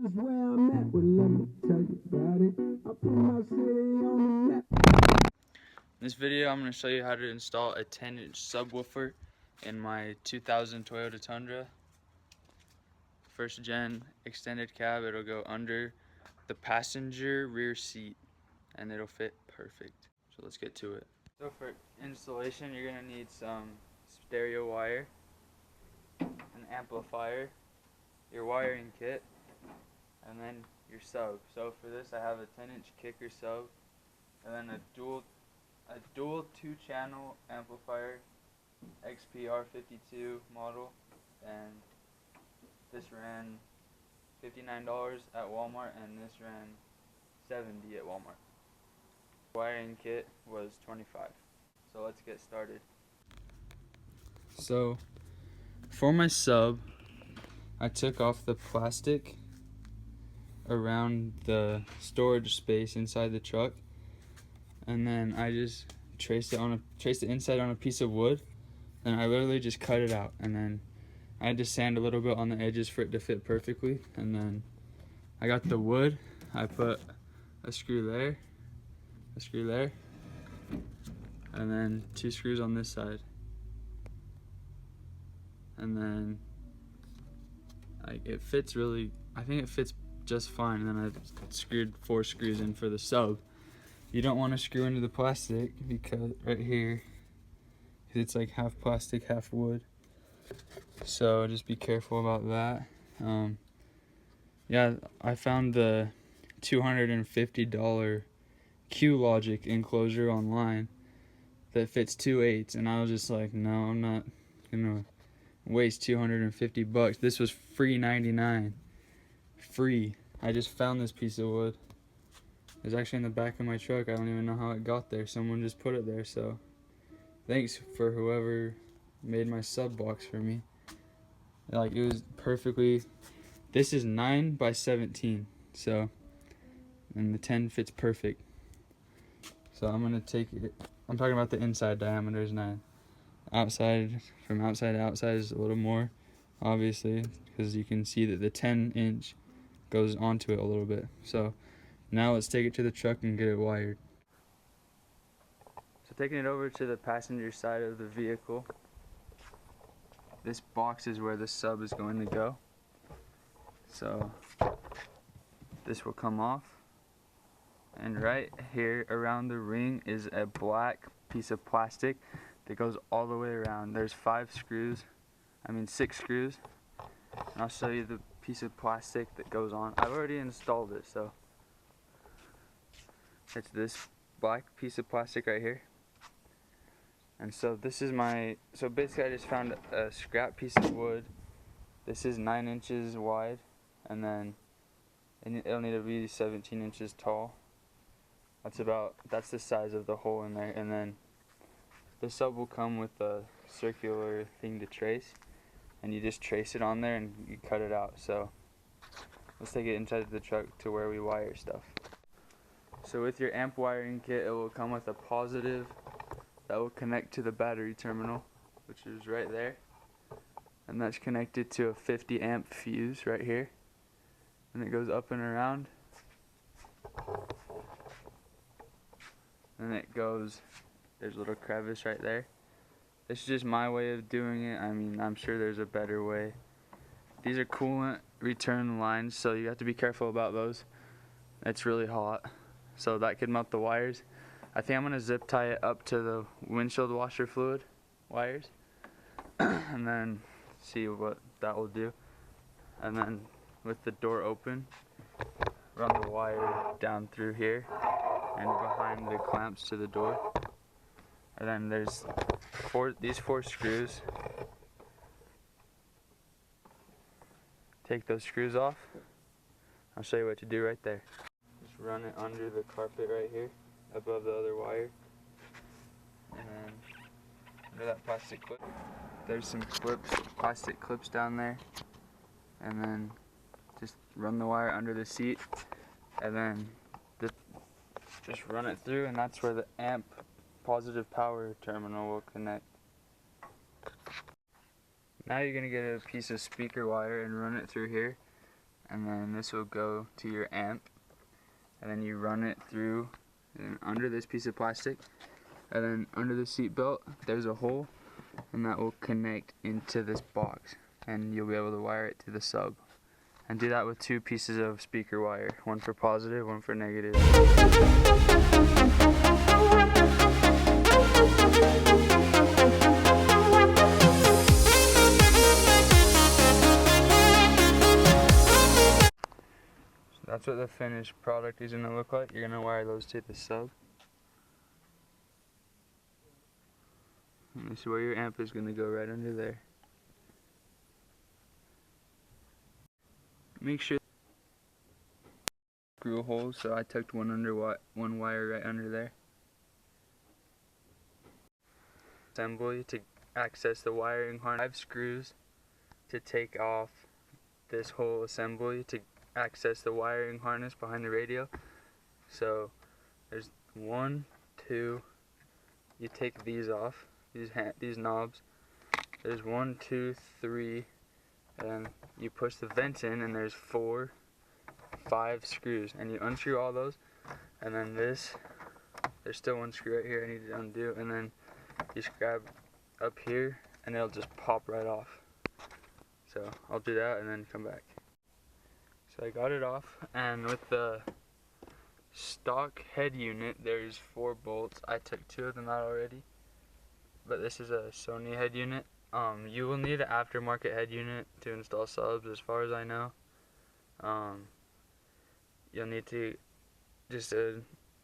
That's where I'm at, well let me tell you about it. I put my city on the map. In this video I'm going to show you how to install a 10-inch subwoofer in my 2000 Toyota Tundra. First gen extended cab. It'll go under the passenger rear seat and it'll fit perfect. So let's get to it. So for installation you're going to need some stereo wire, an amplifier, your wiring kit, and then your sub. So for this I have a 10-inch kicker sub and then a dual 2-channel amplifier, XPR52 model, and this ran $59 at Walmart and this ran $70 at Walmart. Wiring kit was $25. So let's get started. So for my sub, I took off the plastic around the storage space inside the truck, and then I just traced the inside on a piece of wood, and I literally just cut it out, and then I had to sand a little bit on the edges for it to fit perfectly. And then I got the wood, I put a screw there, and then 2 screws on this side, and then it fits really, I think it fits just fine. And then I screwed 4 screws in for the sub. You don't want to screw into the plastic because right here, because it's like half plastic, half wood. So just be careful about that. Yeah, I found the $250 Q-Logic enclosure online that fits 2/8, and I was just like, no, I'm not gonna waste $250. This was free 99. Free. I just found this piece of wood. It was actually in the back of my truck. I don't even know how it got there. Someone just put it there, so thanks for whoever made my sub box for me. Like, it was perfectly, this is 9 by 17, so, and the 10 fits perfect. So I'm gonna take it, I'm talking about the inside diameter is 9. Outside, from outside to outside is a little more, obviously, because you can see that the 10-inch goes onto it a little bit. So now let's take it to the truck and get it wired. So taking it over to the passenger side of the vehicle, this box is where the sub is going to go. So this will come off, and right here around the ring is a black piece of plastic that goes all the way around. There's 6 screws, and I'll show you the piece of plastic that goes on. I've already installed it, so it's this black piece of plastic right here. And so this is so basically I just found a scrap piece of wood. This is 9 inches wide, and then it'll need to be 17 inches tall. That's the size of the hole in there. And then the sub will come with a circular thing to trace, and you just trace it on there and you cut it out. So let's take it inside the truck to where we wire stuff. So with your amp wiring kit, it will come with a positive that will connect to the battery terminal, which is right there, and that's connected to a 50 amp fuse right here, and it goes up and around, and it goes, there's a little crevice right there. This is just my way of doing it. I mean, I'm sure there's a better way. These are coolant return lines, so you have to be careful about those. It's really hot, so that could melt the wires. I think I'm going to zip tie it up to the windshield washer fluid wires and then see what that will do. And then with the door open, run the wire down through here and behind the clamps to the door. And then there's these 4 screws. Take those screws off. I'll show you what to do right there. Just run it under the carpet right here, above the other wire, and then under that plastic clip. There's some plastic clips down there, and then just run the wire under the seat, and then just run it through, and that's where the amp positive power terminal will connect. Now you're going to get a piece of speaker wire and run it through here, and then this will go to your amp, and then you run it through and under this piece of plastic, and then under the seat belt there's a hole, and that will connect into this box, and you'll be able to wire it to the sub. And do that with 2 pieces of speaker wire, one for positive, one for negative. So that's what the finished product is going to look like. You're going to wire those to the sub. And this is where your amp is going to go, right under there. Make sure screw holes, so I tucked one wire right under there. Assembly to access the wiring harness. 5 screws to take off this whole assembly to access the wiring harness behind the radio. So there's 1, 2. You take these off, these knobs. There's 1, 2, 3. And you push the vents in, and there's 4, 5 screws, and you unscrew all those, and then there's still 1 screw right here I need to undo, and then you just grab up here and it'll just pop right off. So I'll do that and then come back. So I got it off, and with the stock head unit there's 4 bolts. I took 2 of them out already, but this is a Sony head unit. You will need an aftermarket head unit to install subs, as far as I know. You'll need to just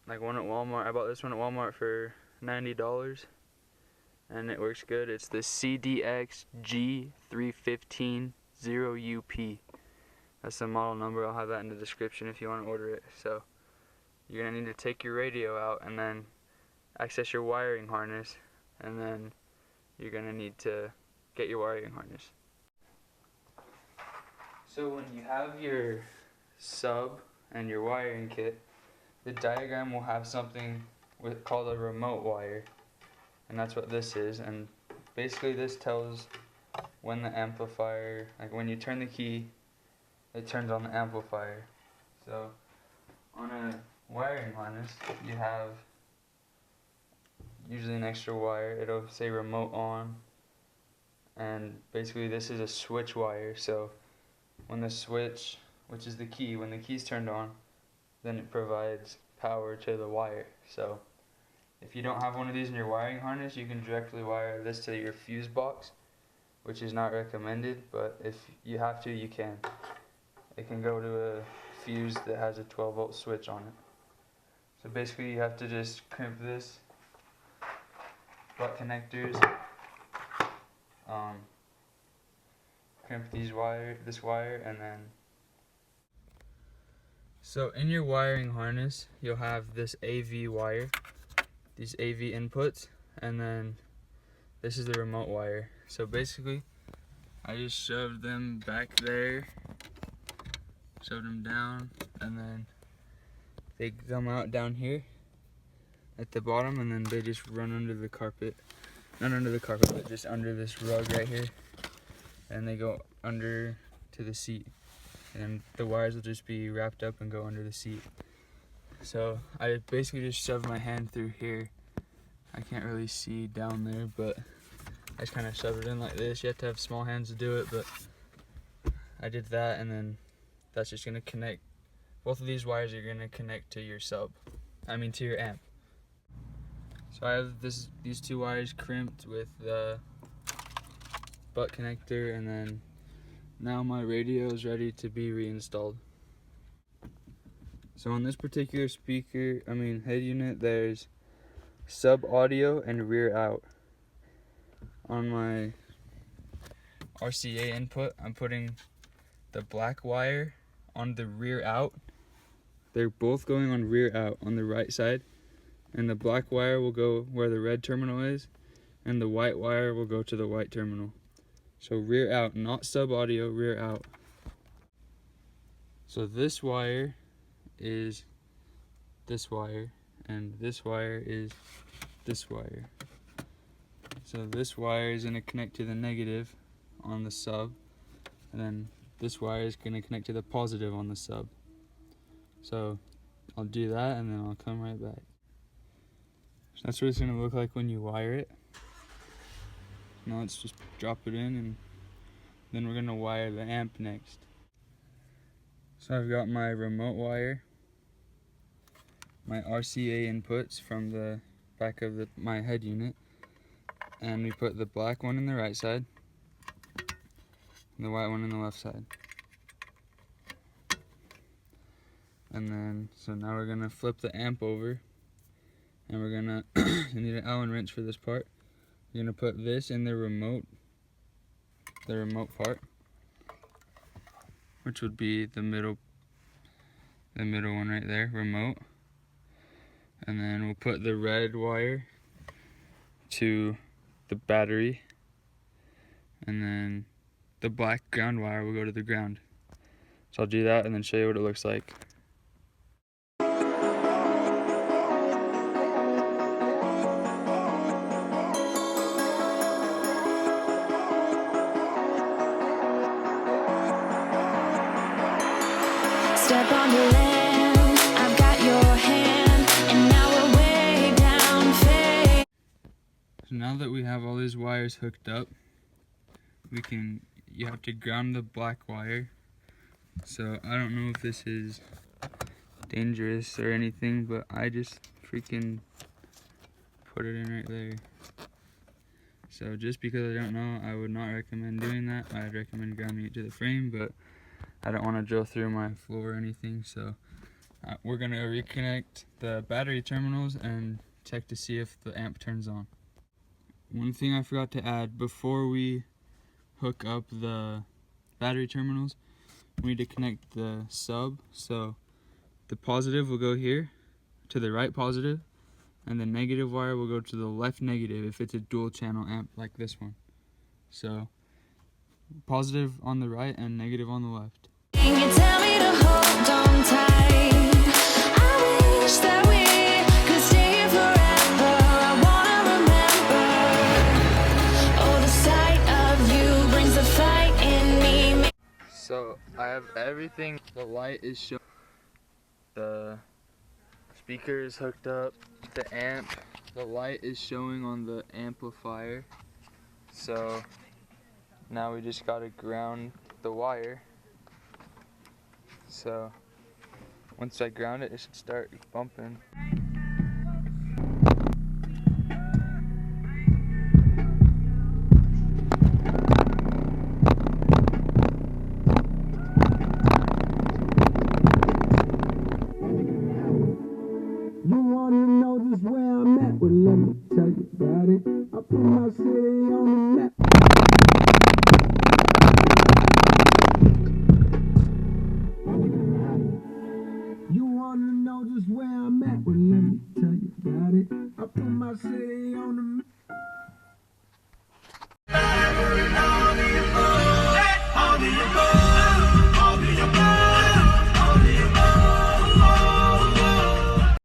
like one at Walmart. I bought this one at Walmart for $90, and it works good. It's the CDX G315 0UP. That's the model number. I'll have that in the description if you want to order it. So you're gonna need to take your radio out and then access your wiring harness, and then you're gonna need to get your wiring harness. So when you have your sub and your wiring kit, the diagram will have something called a remote wire, and that's what this is. And basically this tells when the amplifier, like when you turn the key, it turns on the amplifier. So on a wiring harness you have usually an extra wire. It'll say remote on, and basically this is a switch wire. So when the switch, which is the key, when the key's turned on, then it provides power to the wire. So if you don't have one of these in your wiring harness, you can directly wire this to your fuse box, which is not recommended, but if you have to, you can. It can go to a fuse that has a 12-volt switch on it. So basically you have to just crimp this butt connectors, crimp this wire, and then so in your wiring harness you'll have this AV wire, these AV inputs, and then this is the remote wire. So basically I just shoved them back there, shoved them down, and then they come out down here at the bottom, and then they just run under the carpet. Not under the carpet, but just under this rug right here, and they go under to the seat, and the wires will just be wrapped up and go under the seat. So I basically just shoved my hand through here. I can't really see down there, but I just kind of shoved it in like this. You have to have small hands to do it, but I did that, and then that's just gonna connect. Both of these wires are gonna connect to your to your amp. So I have these 2 wires crimped with the butt connector, and then now my radio is ready to be reinstalled. So on this particular head unit, there's sub audio and rear out. On my RCA input, I'm putting the black wire on the rear out. They're both going on rear out on the right side, and the black wire will go where the red terminal is, and the white wire will go to the white terminal. So rear out, not sub audio, rear out. So this wire is this wire, and this wire is this wire. So this wire is going to connect to the negative on the sub, and then this wire is going to connect to the positive on the sub. So I'll do that and then I'll come right back. So that's what it's going to look like when you wire it. Now let's just drop it in, and then we're going to wire the amp next. So I've got my remote wire, my RCA inputs from the back of my head unit, and we put the black one in the right side and the white one in the left side. And then, so now we're gonna flip the amp over, and we're gonna, you need an Allen wrench for this part. You're gonna put this in the remote part, which would be the middle one right there, remote. And then we'll put the red wire to the battery, and then the black ground wire will go to the ground. So I'll do that and then show you what it looks like. Step on the land, I've got your hand, and now we're way down fade. So now that we have all these wires hooked up, you have to ground the black wire. So I don't know if this is dangerous or anything, but I just freaking put it in right there. So just because I don't know, I would not recommend doing that. I'd recommend grounding it to the frame, but I don't want to drill through my floor or anything. So we're going to reconnect the battery terminals and check to see if the amp turns on. One thing I forgot to add, before we hook up the battery terminals, we need to connect the sub. So the positive will go here to the right positive, and the negative wire will go to the left negative if it's a dual channel amp like this one. So positive on the right and negative on the left. Can you tell me to hold on tight? I wish that we could stay here forever. I wanna remember. Oh, the sight of you brings the fight in me. So I have everything. The light is showing, the speaker is hooked up, the amp, the light is showing on the amplifier. So now we just gotta ground the wire. So once I ground it, it should start bumping. You wanna know just where I'm at? Well, let me tell you about it. I put my city on the map. You wanna know just where I'm at? Well, let me tell you about it. I put my city on the